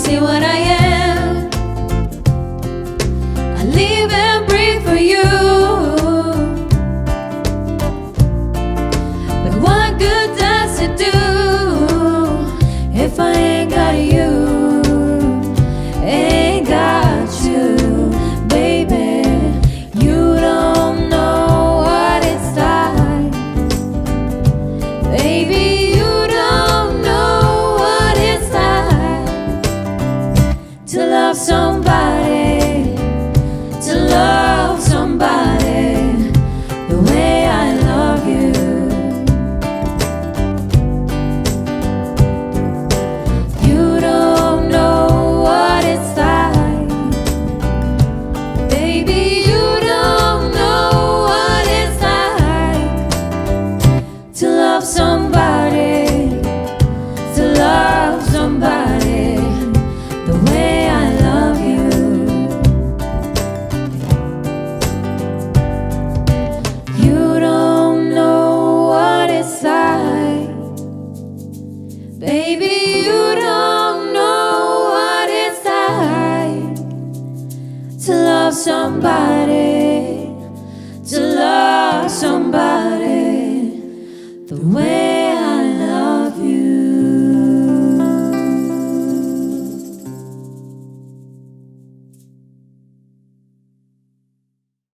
see what I am. I live and breathe for you. But what good does it do if I ain't got you? Ain't got you, baby. You don't know what it's like, baby. You don't know what it's like to love somebody, to love somebody the way I love you. You don't know what it's like, baby. You don't know what it's like to love somebody, to love somebody the way I love you. You don't know what it's like, baby. You don't know what it's like to love somebody, to love somebody the way